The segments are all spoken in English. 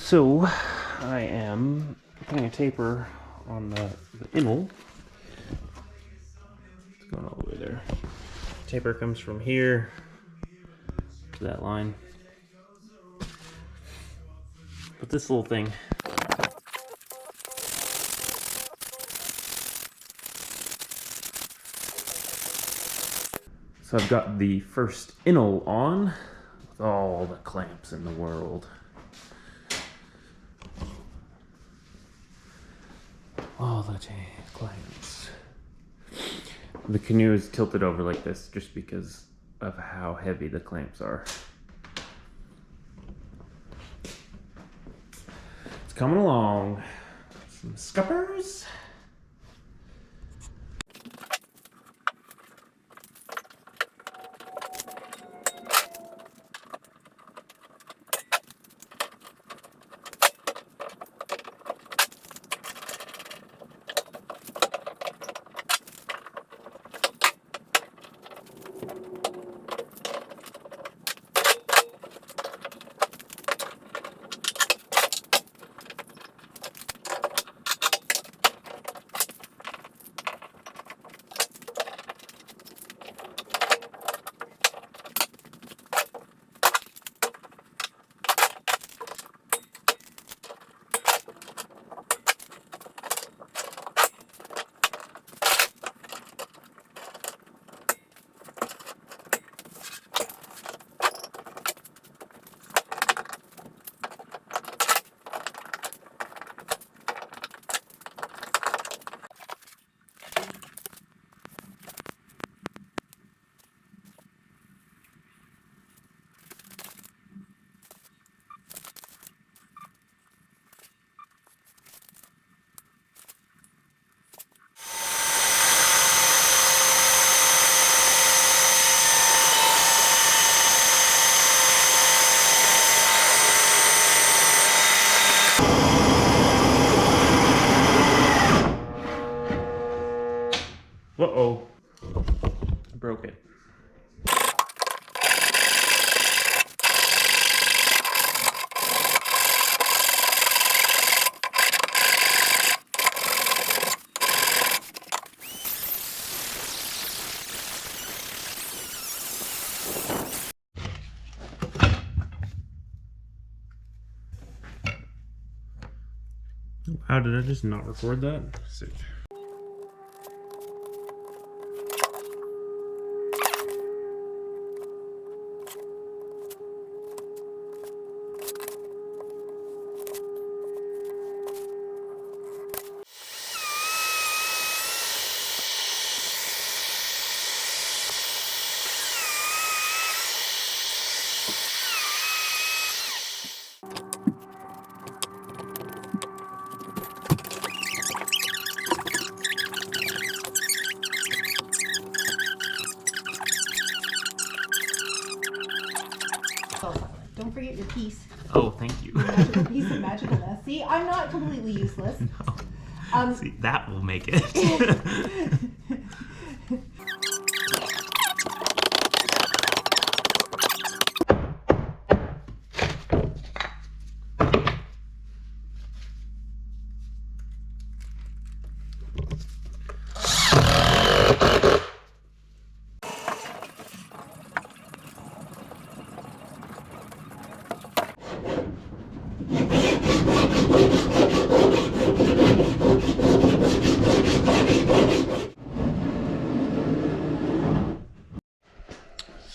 So I am putting a taper on the inle. It's going all the way there. Taper comes from here to that line. But this little thing, so I've got the first inle on with all the clamps in the world. All the clamps. The canoe is tilted over like this just because of how heavy the clamps are. It's coming along. Some scuppers. Uh-oh. I broke it. How did I just not record that? Sick. Don't forget your piece. Oh, thank you. Magical piece of magicalness. See, I'm not completely useless. No. See, that will make it.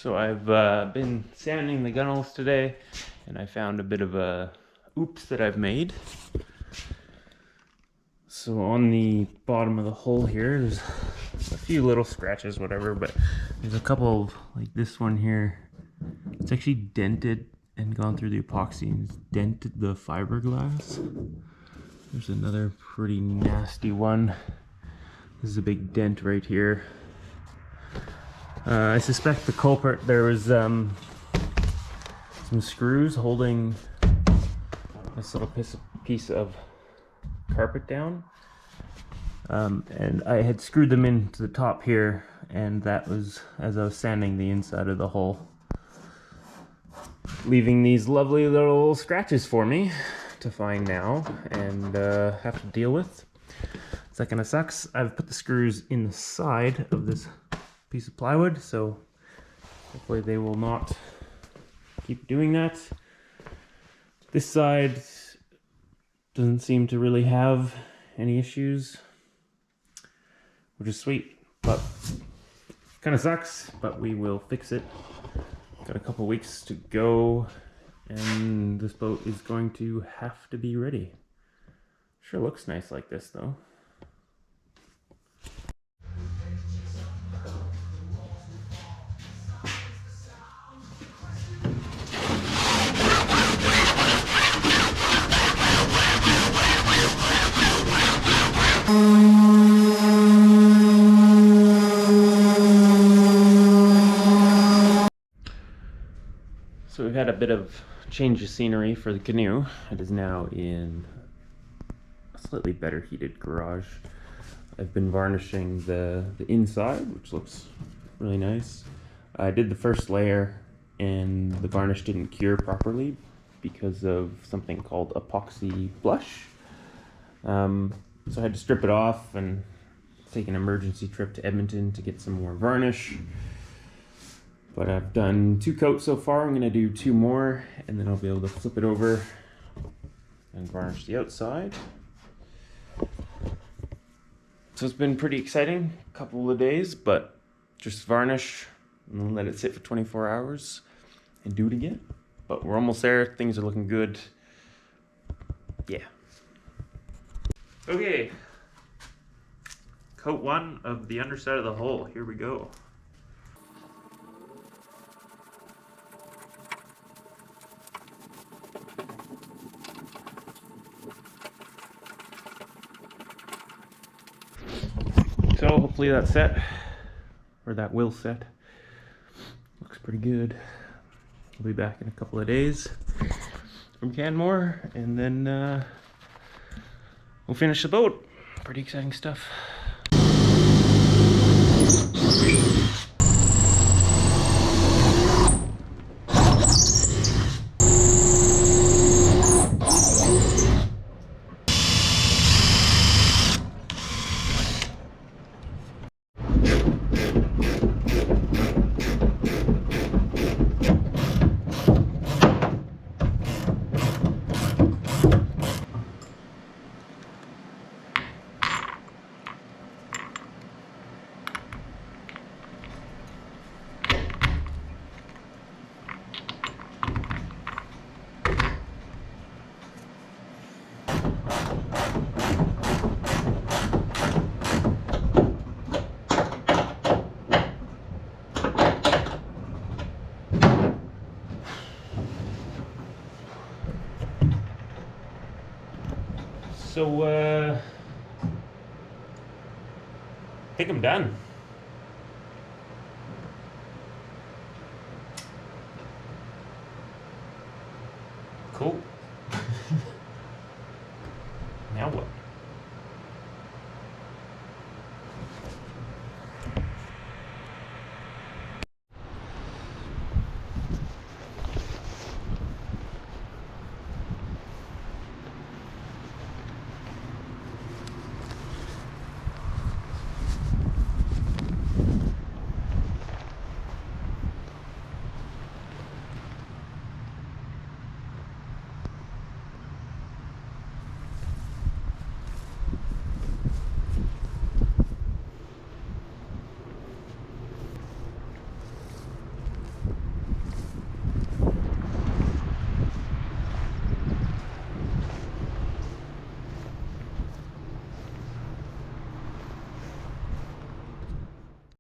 So I've been sanding the gunnels today, and I found a bit of a oops that I've made. So on the bottom of the hull here, there's a few little scratches, whatever, but there's a couple of, like this one here. It's actually dented and gone through the epoxy and it's dented the fiberglass. There's another pretty nasty one. This is a big dent right here. I suspect the culprit, there was some screws holding this little piece of carpet down. And I had screwed them into the top here, and that was as I was sanding the inside of the hull, leaving these lovely little scratches for me. to find now and have to deal with. So that kind of sucks. I've put the screws in the side of this piece of plywood, so hopefully they will not keep doing that. This side doesn't seem to really have any issues, which is sweet, but kind of sucks, but we will fix it. Got a couple weeks to go, and this boat is going to have to be ready. Sure looks nice like this though. So we've had a bit of change of scenery for the Canoe. It is now in a slightly better heated garage. I've been varnishing the inside, which looks really nice. I did the first layer and the varnish didn't cure properly because of something called epoxy blush. So I had to strip it off and take an emergency trip to Edmonton to get some more varnish. But I've done 2 coats so far. I'm going to do 2 more, and then I'll be able to flip it over and varnish the outside. So it's been pretty exciting, a couple of days, but just varnish and then let it sit for 24 hours and do it again. But we're almost there. Things are looking good. Yeah. Okay. Coat 1 of the underside of the hull. Here we go. So hopefully that's set, or that will set. Looks pretty good. I'll be back in a couple of days from Canmore, and then we'll finish the boat. Pretty exciting stuff. So, I think I'm done. Cool.